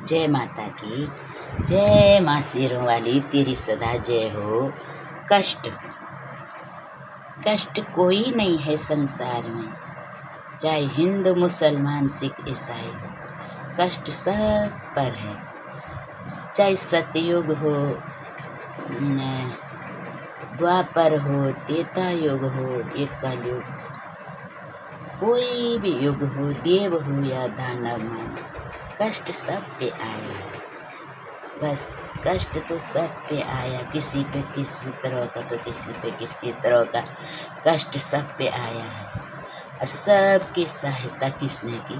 जय माता की जय। माँ शेरों वाली तेरी सदा जय हो। कष्ट कष्ट कोई नहीं है संसार में, चाहे हिंदू मुसलमान सिख ईसाई, कष्ट सब पर है। चाहे सतयुग हो, द्वापर हो, त्रेता युग हो, एक कलयुग, कोई भी युग हो, देव हो या दानव मन, कष्ट सब पे आया है। बस कष्ट तो सब पे आया, किसी पे किसी तरह का तो किसी पे किसी तरह का कष्ट सब पे आया है। और सबकी सहायता किसने की?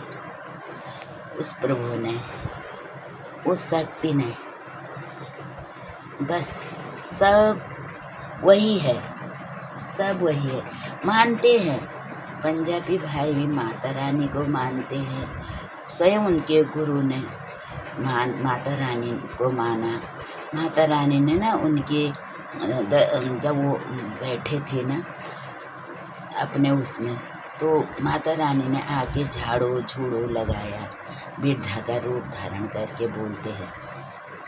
उस प्रभु ने, उस शक्ति ने। बस सब वही है, सब वही है। मानते हैं पंजाबी भाई भी माता रानी को मानते हैं, स्वयं उनके गुरु ने माता रानी को माना। माता रानी ने ना उनके जब वो बैठे थे ना अपने उसमें, तो माता रानी ने आके झाड़ू झूड़ू लगाया, वृद्धा का रूप धारण करके बोलते हैं,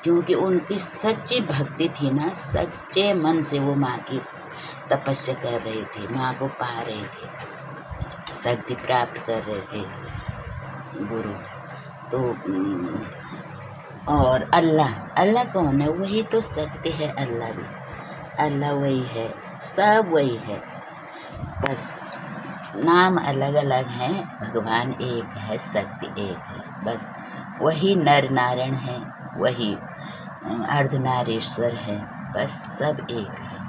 क्योंकि उनकी सच्ची भक्ति थी ना, सच्चे मन से वो माँ की तपस्या कर रहे थे, माँ को पा रहे थे, शक्ति प्राप्त कर रहे थे गुरु। तो और अल्लाह कौन है? वही तो शक्ति है। अल्लाह भी, अल्लाह वही है, सब वही है, बस नाम अलग अलग हैं, भगवान एक है, शक्ति एक है। बस वही नर नारायण है, वही अर्धनारीश्वर है, बस सब एक है।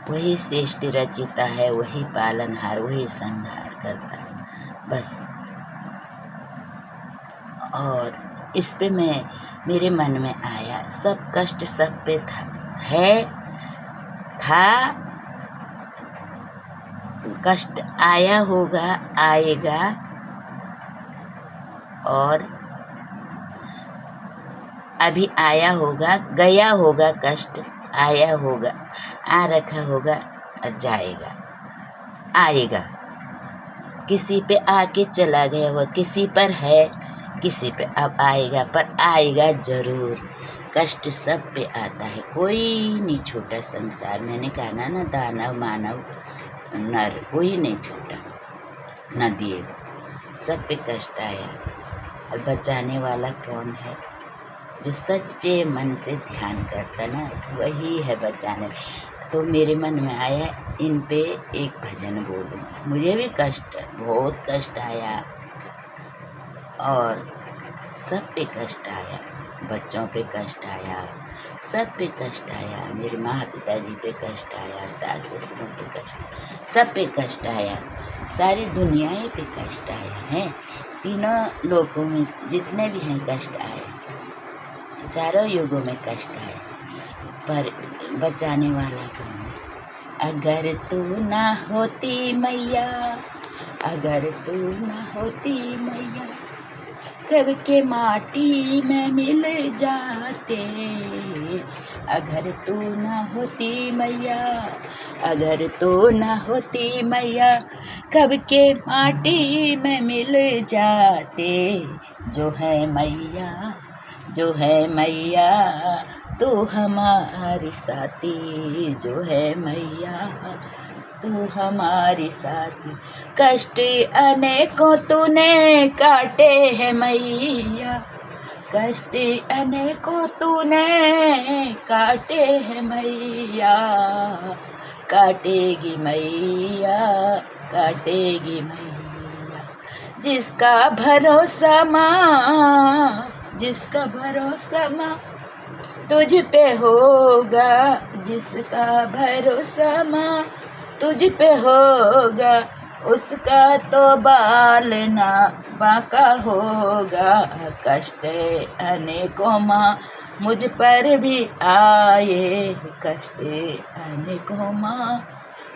वही सृष्टि रचिता है, वही पालनहार, वही संहार करता है, बस। और इस पे मेरे मन में आया, सब कष्ट सब पे था, कष्ट आया होगा, आएगा, और अभी आया होगा, गया होगा, कष्ट आया होगा, आ रखा होगा और जाएगा, आएगा। किसी पे आके चला गया हुआ, किसी पर है, किसी पे अब आएगा, पर आएगा जरूर। कष्ट सब पे आता है, कोई नहीं छोटा संसार। मैंने कहा ना दानव मानव नर कोई नहीं छोटा, न देव, सब पे कष्ट आया। और बचाने वाला कौन है? जो सच्चे मन से ध्यान करता ना, वही है बचाने। तो मेरे मन में आया इन पे एक भजन बोलूं। मुझे भी कष्ट, बहुत कष्ट आया, और सब पे कष्ट आया, बच्चों पे कष्ट आया, सब पे कष्ट आया, मेरे माँ पिताजी पे कष्ट आया, सास ससुरों पे कष्ट, सब पे कष्ट आया, सारी दुनिया पे कष्ट आया है। तीनों लोकों में जितने भी हैं कष्ट आए, चारों युगों में कष्ट आए, पर बचाने वाला कौन है? अगर तू ना होती मैया, अगर तू ना होती मैया, कब के माटी में मिल जाते। अगर तू ना होती मैया, अगर तू ना होती मैया, कब के माटी में मिल जाते। जो है मैया, जो है मैया, तू हमारी साथी, जो है मैया, तू हमारी साथी। कष्ट अनेकों तूने काटे हैं मैया, कष्ट अनेकों तूने काटे हैं मैया, काटेगी मैया, काटेगी मैया। जिसका भरोसा माँ, जिसका भरोसा माँ तुझ पे होगा, जिसका भरोसा माँ तुझ पे होगा, उसका तो बाल ना बांका होगा। कष्ट अनेकों माँ मुझ पर भी आए, कष्ट अनेकों माँ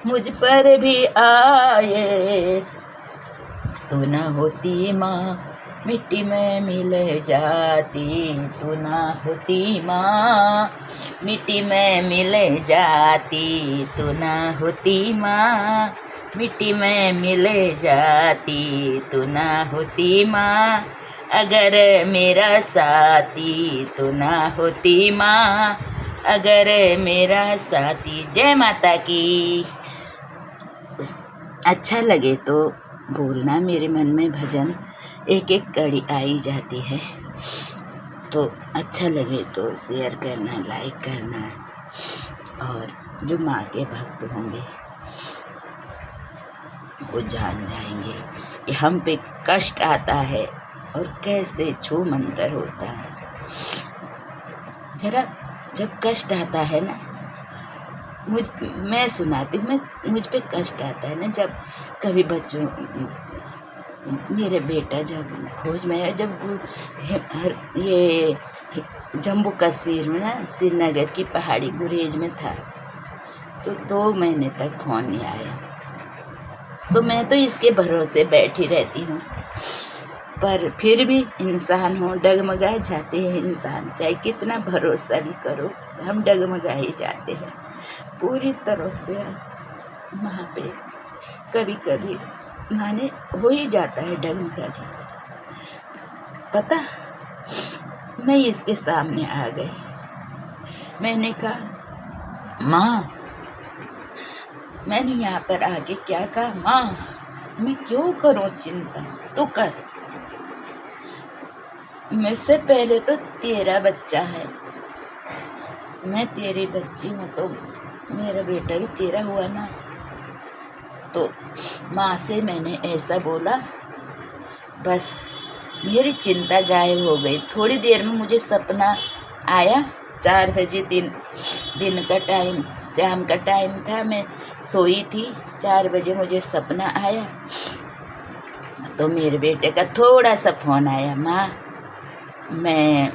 मुझ पर भी आए। तू ना होती माँ मिट्टी में मिल जाती, तू ना होती माँ मिट्टी में मिल जाती, तू ना होती माँ मिट्टी में मिल जाती, तू ना होती माँ अगर मेरा साथी तो ना होती माँ, अगर मेरा साथी। जय माता की। अच्छा लगे तो बोलना, मेरे मन में भजन एक एक कड़ी आई जाती है, तो अच्छा लगे तो शेयर करना, लाइक करना। और जो माँ के भक्त होंगे वो जान जाएंगे कि हम पे कष्ट आता है और कैसे छू मंतर होता है। जरा जब कष्ट आता है ना, मैं सुनाती हूँ, मुझ पे कष्ट आता है ना, जब कभी बच्चों, मेरे बेटा जब फौज में है, जब ये जम्मू कश्मीर में ना, श्रीनगर की पहाड़ी गुरेज में था, तो 2 महीने तक फोन नहीं आया। तो मैं तो इसके भरोसे बैठी रहती हूँ, पर फिर भी इंसान हो, डगमगा जाते हैं इंसान, चाहे कितना भरोसा भी करो, हम डगमगा ही जाते हैं पूरी तरह से। वहाँ पे कभी कभी माने हो ही जाता है, डगमगा जाता है। पता, मैं इसके सामने आ गई, मैंने कहा माँ, मैंने यहाँ पर आके क्या कहा, माँ मैं क्यों करूँ चिंता, तू कर। मुझसे पहले तो तेरा बच्चा है, मैं तेरी बच्ची हूँ, तो मेरा बेटा भी तेरा हुआ ना। तो माँ से मैंने ऐसा बोला, बस मेरी चिंता गायब हो गई। थोड़ी देर में मुझे सपना आया, 4 बजे दिन का टाइम, शाम का टाइम था, मैं सोई थी, 4 बजे मुझे सपना आया, तो मेरे बेटे का थोड़ा सा फ़ोन आया, माँ मैं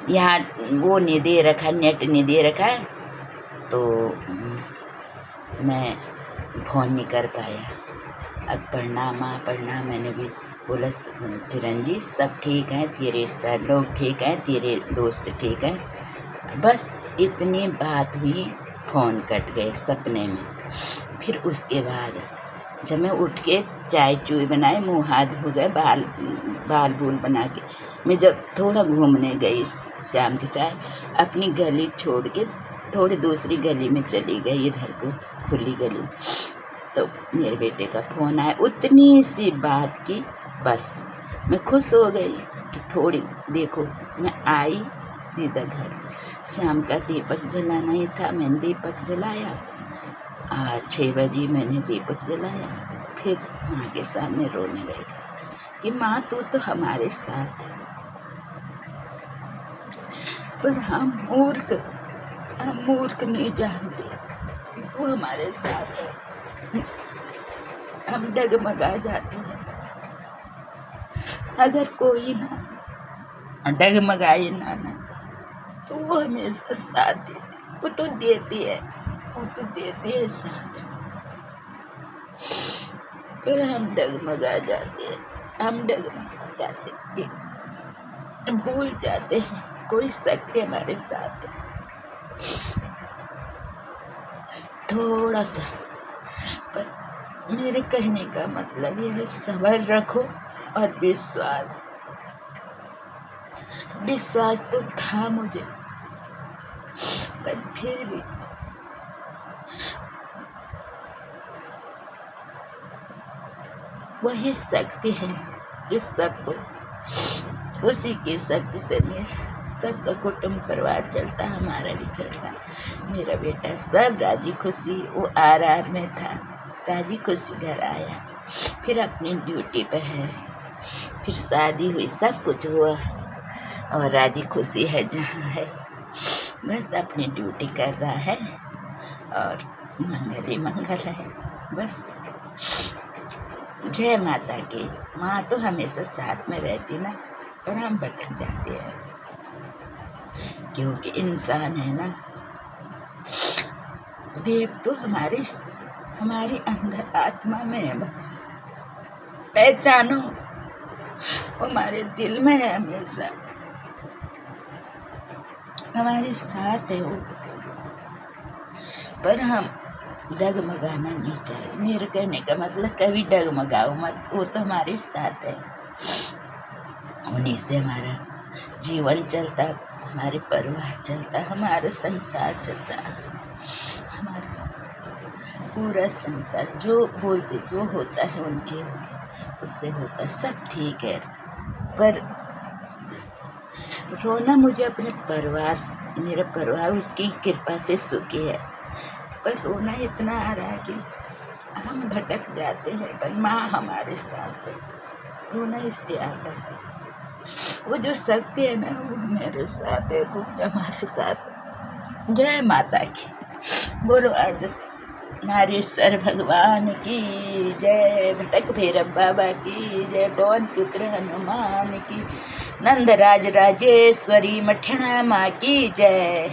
यहाँ वो नहीं दे रखा, नेट नहीं दे रखा, तो मैं फ़ोन नहीं कर पाया। अब पढ़ना माँ पढ़ना। मैंने भी बोला चिरंजी सब ठीक हैं, तेरे सर लोग ठीक हैं, तेरे दोस्त ठीक हैं। बस इतनी बात हुई, फ़ोन कट गए सपने में। फिर उसके बाद जब मैं उठ के चाय चूई बनाए, मुँह हाथ धो गए, बाल बूल बना के मैं जब थोड़ा घूमने गई शाम की चाय, अपनी गली छोड़ के थोड़ी दूसरी गली में चली गई, इधर को खुली गली, तो मेरे बेटे का फ़ोन आया। उतनी सी बात की, बस मैं खुश हो गई कि थोड़ी देखो, मैं आई सीधा घर। शाम का दीपक जलाना ही था, मैंने दीपक जलाया, 6 बजे मैंने दीपक जलाया। फिर माँ के सामने रोने लगी कि माँ तू तो हमारे साथ है, पर हम मूर्ख नहीं जानते कि तू हमारे साथ है, हम डगमगा जाते हैं। अगर कोई ना डगमगाए ना तो वो हमेशा साथ देती, वो तो देती है, वो तो देती है साथ, पर हम डगमगा जाते हैं, हम डगमगा जाते हैं, भूल जाते हैं कोई शक्ति हमारे साथ है। थोड़ा सा, पर मेरे कहने का मतलब यह है, सब्र रखो और विश्वास तो था मुझे, पर फिर भी वही शक्ति है जो सबको, उसी की शक्ति से मेरा सबका कुटुंब परिवार चलता, हमारा भी चलता। मेरा बेटा सब राजी खुशी, वो RR में था, राजी खुशी घर आया, फिर अपनी ड्यूटी पे है, फिर शादी हुई, सब कुछ हुआ और राजी खुशी है जहाँ है, बस अपनी ड्यूटी कर रहा है और मंगल ही मंगल है। बस जय माता की। माँ तो हमेशा साथ में रहती ना, पर हम भटक जाते हैं क्योंकि इंसान है ना। देख तो हमारी अंदर आत्मा में है, पहचानो, हमारे दिल में है, हमेशा हमारे साथ है वो, पर हम डगमगाना नहीं चाहिए। मेरे कहने का मतलब कभी डगमगाओ मत, वो तो हमारे साथ है। उन्हीं से हमारा जीवन चलता, हमारे परिवार चलता, हमारा संसार चलता, हमारा पूरा संसार। जो बोलते जो होता है उनके उससे होता, सब ठीक है। पर रोना मुझे अपने परिवार, मेरा परिवार उसकी कृपा से सुखी है, पर रोना इतना आ रहा है कि हम भटक जाते हैं, पर माँ हमारे साथ है। रोना इसलिए आता है, वो जो शक्ति है ना वो मेरे साथ है, वो हमारे साथ है। जय माता की, बोलो अर्ध नारीश्वर भगवान की जय, भटक भैरव बाबा की जय, पवन पुत्र हनुमान की, नंदराज राजेश्वरी मठिया माँ की जय।